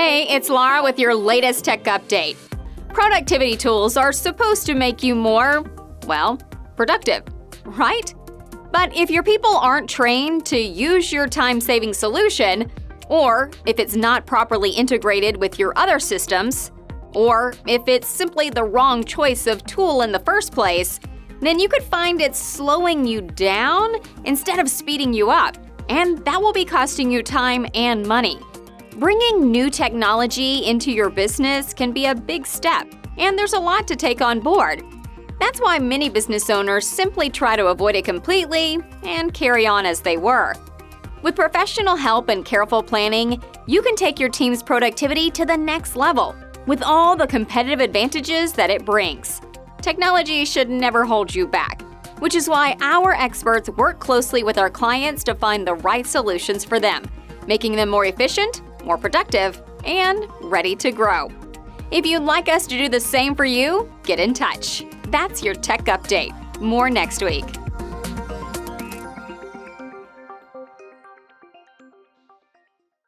Hey, it's Laura with your latest tech update. Productivity tools are supposed to make you more, productive, right? But if your people aren't trained to use your time-saving solution, or if it's not properly integrated with your other systems, or if it's simply the wrong choice of tool in the first place, then you could find it slowing you down instead of speeding you up, and that will be costing you time and money. Bringing new technology into your business can be a big step, and there's a lot to take on board. That's why many business owners simply try to avoid it completely and carry on as they were. With professional help and careful planning, you can take your team's productivity to the next level with all the competitive advantages that it brings. Technology should never hold you back, which is why our experts work closely with our clients to find the right solutions for them, making them more efficient, more productive, and ready to grow. If you'd like us to do the same for you, get in touch. That's your tech update. More next week.